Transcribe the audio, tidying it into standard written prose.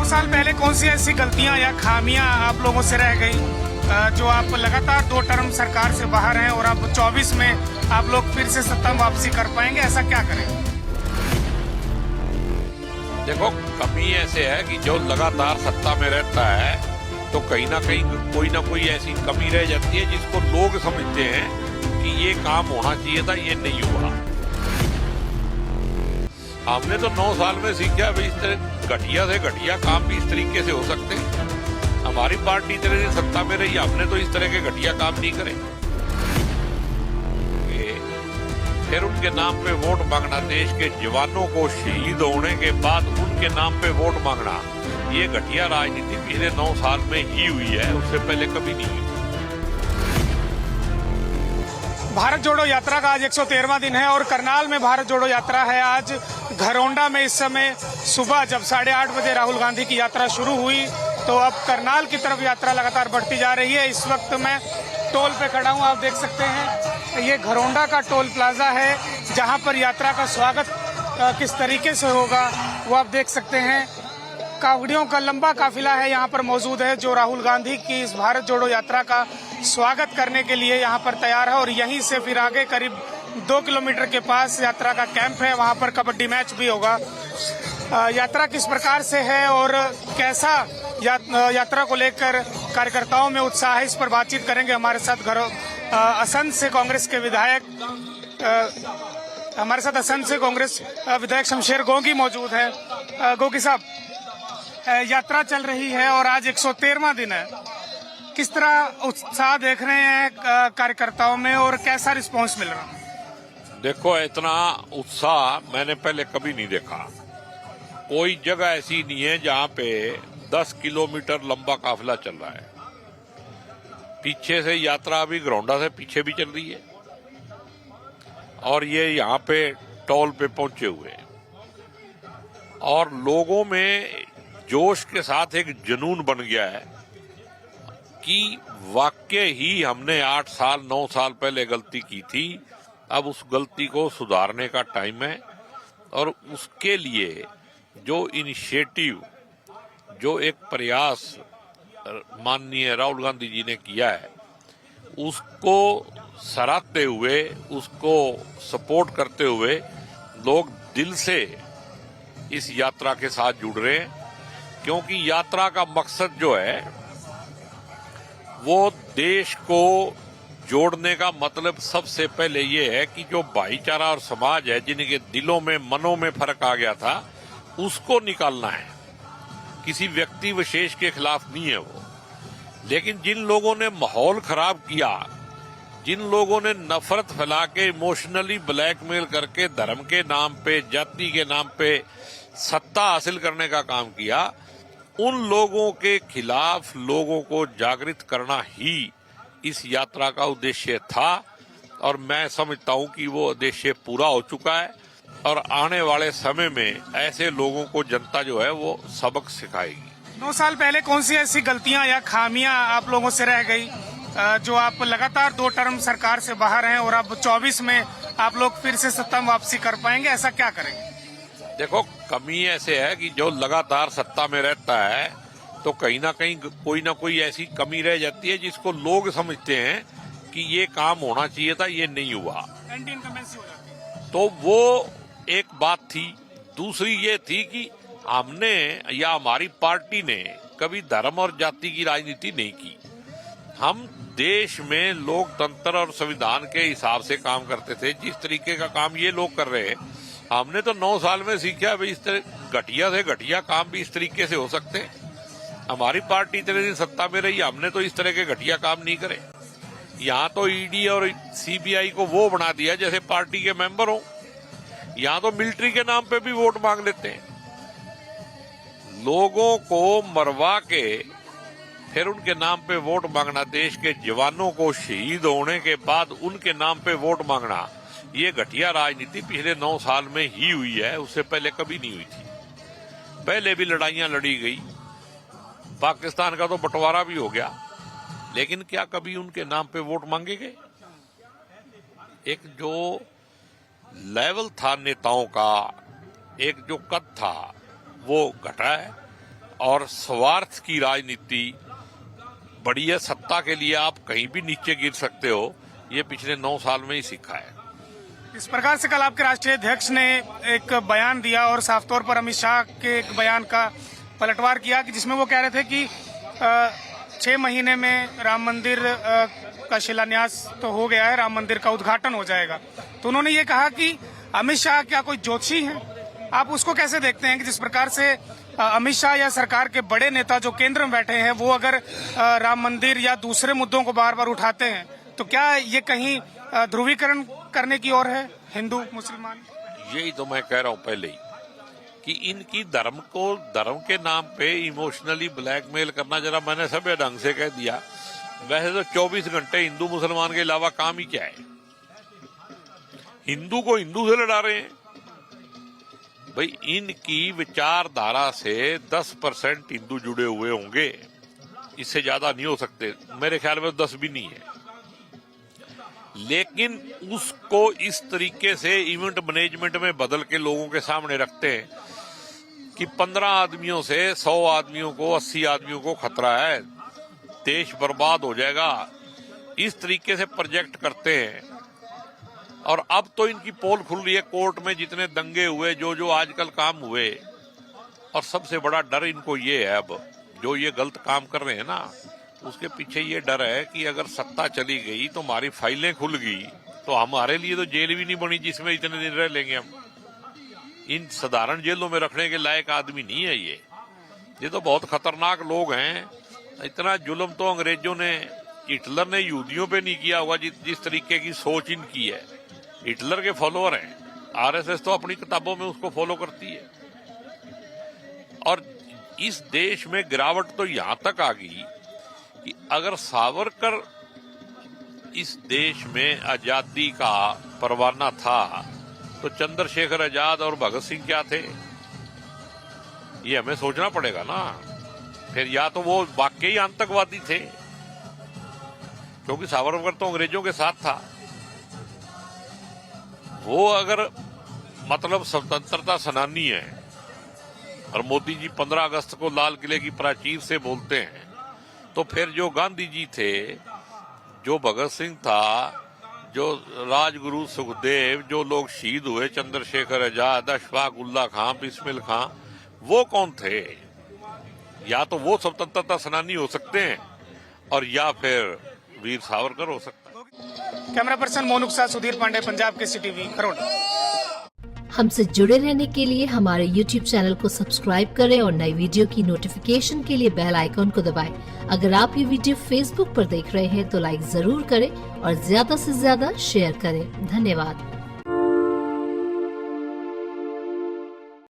2 साल पहले कौन सी ऐसी गलतियां या खामियां आप लोगों से रह गई जो आप लगातार 2 टर्म सरकार से बाहर हैं और अब 24 में आप लोग फिर से सत्ता में वापसी कर पाएंगे, ऐसा क्या करें? देखो, कमी ऐसे है कि जो लगातार सत्ता में रहता है तो कहीं ना कोई ऐसी कमी रह जाती है जिसको लोग समझते हैं कि ये काम होना चाहिए था, ये नहीं हुआ। हमने तो 9 साल में सीखा भाई इस तरह घटिया से घटिया काम भी इस तरीके से हो सकते हैं। हमारी पार्टी इतने दिन सत्ता में रही, हमने तो इस तरह के घटिया काम नहीं करे। फिर उनके नाम पे वोट मांगना, देश के जवानों को शहीद होने के बाद उनके नाम पे वोट मांगना, ये घटिया राजनीति पिछले 9 साल में ही हुई है, उससे पहले कभी नहीं हुई। भारत जोड़ो यात्रा का आज 113वां दिन है और करनाल में भारत जोड़ो यात्रा है। आज घरौंडा में इस समय सुबह जब 8:30 बजे राहुल गांधी की यात्रा शुरू हुई तो अब करनाल की तरफ यात्रा लगातार बढ़ती जा रही है। इस वक्त मैं टोल पे खड़ा हूं, आप देख सकते हैं ये घरौंडा का टोल प्लाजा है जहां पर यात्रा का स्वागत किस तरीके से होगा वो आप देख सकते हैं। कावड़ियों का लंबा काफिला है यहाँ पर मौजूद है जो राहुल गांधी की इस भारत जोड़ो यात्रा का स्वागत करने के लिए यहाँ पर तैयार है और यहीं से फिर आगे करीब 2 किलोमीटर के पास यात्रा का कैंप है, वहाँ पर कबड्डी मैच भी होगा। यात्रा किस प्रकार से है और कैसा यात्रा को लेकर कार्यकर्ताओं में उत्साह है, इस पर बातचीत करेंगे। हमारे साथ असंध से कांग्रेस के विधायक शमशेर गोगी मौजूद है। गोगी साहब, यात्रा चल रही है और आज 113वां दिन है, किस तरह उत्साह देख रहे हैं कार्यकर्ताओं में और कैसा रिस्पांस मिल रहा है? देखो, इतना उत्साह मैंने पहले कभी नहीं देखा। कोई जगह ऐसी नहीं है जहां पे 10 किलोमीटर लंबा काफिला चल रहा है। पीछे से यात्रा अभी घरौंडा से पीछे भी चल रही है और ये यहाँ पे टोल पे पहुंचे हुए हैं और लोगों में जोश के साथ एक जुनून बन गया है कि वाकई ही हमने 8 साल 9 साल पहले गलती की थी, अब उस गलती को सुधारने का टाइम है और उसके लिए जो इनिशिएटिव, जो एक प्रयास माननीय राहुल गांधी जी ने किया है, उसको सराहते हुए, उसको सपोर्ट करते हुए लोग दिल से इस यात्रा के साथ जुड़ रहे हैं, क्योंकि यात्रा का मकसद जो है वो देश को जोड़ने का मतलब सबसे पहले ये है कि जो भाईचारा और समाज है, जिनके दिलों में मनों में फर्क आ गया था, उसको निकालना है। किसी व्यक्ति विशेष के खिलाफ नहीं है वो, लेकिन जिन लोगों ने माहौल खराब किया, जिन लोगों ने नफरत फैला के इमोशनली ब्लैकमेल करके धर्म के नाम पे, जाति के नाम पे सत्ता हासिल करने का काम किया, उन लोगों के खिलाफ लोगों को जागृत करना ही इस यात्रा का उद्देश्य था और मैं समझता हूं कि वो उद्देश्य पूरा हो चुका है और आने वाले समय में ऐसे लोगों को जनता जो है वो सबक सिखाएगी। 9 साल पहले कौन सी ऐसी गलतियां या खामियां आप लोगों से रह गई जो आप लगातार 2 टर्म सरकार से बाहर हैं और अब 24 में आप लोग फिर से सत्ता में वापसी कर पाएंगे, ऐसा क्या करेंगे? देखो, कमी ऐसे है कि जो लगातार सत्ता में रहता है तो कहीं ना कोई ऐसी कमी रह जाती है जिसको लोग समझते हैं कि ये काम होना चाहिए था, ये नहीं हुआ। एंटी इनकम्बेंसी हो जाती है। तो वो एक बात थी। दूसरी ये थी कि हमने या हमारी पार्टी ने कभी धर्म और जाति की राजनीति नहीं की। हम देश में लोकतंत्र और संविधान के हिसाब से काम करते थे। जिस तरीके का काम ये लोग कर रहे हैं, हमने तो 9 साल में सीखा भाई इस तरह घटिया से घटिया काम भी इस तरीके से हो सकते हैं। हमारी पार्टी इतने दिन सत्ता में रही, हमने तो इस तरह के घटिया काम नहीं करे। यहाँ तो ईडी और सीबीआई को वो बना दिया जैसे पार्टी के मेंबर हो। यहाँ तो मिलिट्री के नाम पे भी वोट मांग लेते हैं। लोगों को मरवा के फिर उनके नाम पे वोट मांगना, देश के जवानों को शहीद होने के बाद उनके नाम पे वोट मांगना, ये घटिया राजनीति पिछले 9 साल में ही हुई है, उससे पहले कभी नहीं हुई थी। पहले भी लड़ाइयां लड़ी गई, पाकिस्तान का तो बंटवारा भी हो गया, लेकिन क्या कभी उनके नाम पे वोट मांगे गए? एक जो लेवल था नेताओं का, एक जो कद था, वो घटा है और स्वार्थ की राजनीति बड़ी है। सत्ता के लिए आप कहीं भी नीचे गिर सकते हो, ये पिछले 9 साल में ही सीखा है। इस प्रकार से कल आपके राष्ट्रीय अध्यक्ष ने एक बयान दिया और साफ तौर पर अमित शाह के एक बयान का पलटवार किया कि जिसमें वो कह रहे थे कि 6 महीने में राम मंदिर का शिलान्यास तो हो गया है, राम मंदिर का उद्घाटन हो जाएगा। तो उन्होंने ये कहा कि अमित शाह क्या कोई ज्योतिषी हैं? आप उसको कैसे देखते हैं कि जिस प्रकार से अमित शाह या सरकार के बड़े नेता जो केंद्र में बैठे हैं वो अगर राम मंदिर या दूसरे मुद्दों को बार बार उठाते हैं तो क्या ये कहीं ध्रुवीकरण करने की ओर है हिंदू मुसलमान? यही तो मैं कह रहा हूं पहले ही कि इनकी धर्म के नाम पे इमोशनली ब्लैकमेल करना, जरा मैंने सभ्य ढंग से कह दिया। वैसे तो 24 घंटे हिंदू मुसलमान के अलावा काम ही क्या है? हिंदू को हिंदू से लड़ा रहे हैं। भाई इनकी विचारधारा से 10% हिंदू जुड़े हुए होंगे, इससे ज्यादा नहीं हो सकते। मेरे ख्याल में 10 भी नहीं है। लेकिन उसको इस तरीके से इवेंट मैनेजमेंट में बदल के लोगों के सामने रखते हैं कि 15 आदमियों से 100 आदमियों को, 80 आदमियों को खतरा है, देश बर्बाद हो जाएगा। इस तरीके से प्रोजेक्ट करते हैं। और अब तो इनकी पोल खुल रही है कोर्ट में, जितने दंगे हुए, जो आजकल काम हुए। और सबसे बड़ा डर इनको ये है, अब जो ये गलत काम कर रहे हैं ना, उसके पीछे ये डर है कि अगर सत्ता चली गई तो हमारी फाइलें खुल गई तो हमारे लिए तो जेल भी नहीं बनी जिसमें इतने दिन रह लेंगे हम। इन साधारण जेलों में रखने के लायक आदमी नहीं है ये तो बहुत खतरनाक लोग हैं। इतना जुल्म तो अंग्रेजों ने, हिटलर ने यहूदियों पे नहीं किया हुआ जिस तरीके की सोच इनकी है। हिटलर के फॉलोअर हैं, आरएसएस तो अपनी किताबों में उसको फॉलो करती है। और इस देश में गिरावट तो यहां तक आ गई कि अगर सावरकर इस देश में आजादी का परवाना था तो चंद्रशेखर आजाद और भगत सिंह क्या थे? ये हमें सोचना पड़ेगा ना। फिर या तो वो वाकई आतंकवादी थे, क्योंकि सावरकर तो अंग्रेजों के साथ था। वो अगर मतलब स्वतंत्रता सेनानी है और मोदी जी 15 अगस्त को लाल किले की प्राचीर से बोलते हैं, तो फिर जो गांधी जी थे, जो भगत सिंह था, जो राजगुरु सुखदेव, जो लोग शहीद हुए, चंद्रशेखर आजाद, अशफाक उल्ला खां, बिस्मिल खां, वो कौन थे? या तो वो स्वतंत्रता सेनानी हो सकते हैं और या फिर वीर सावरकर हो सकता है। कैमरा पर्सन मोनू के साथ सुधीर पांडे, पंजाब के CTV, खरोड़ा। हमसे जुड़े रहने के लिए हमारे YouTube चैनल को सब्सक्राइब करें और नई वीडियो की नोटिफिकेशन के लिए बेल आइकॉन को दबाएं। अगर आप ये वीडियो Facebook पर देख रहे हैं तो लाइक जरूर करें और ज्यादा से ज्यादा शेयर करें। धन्यवाद।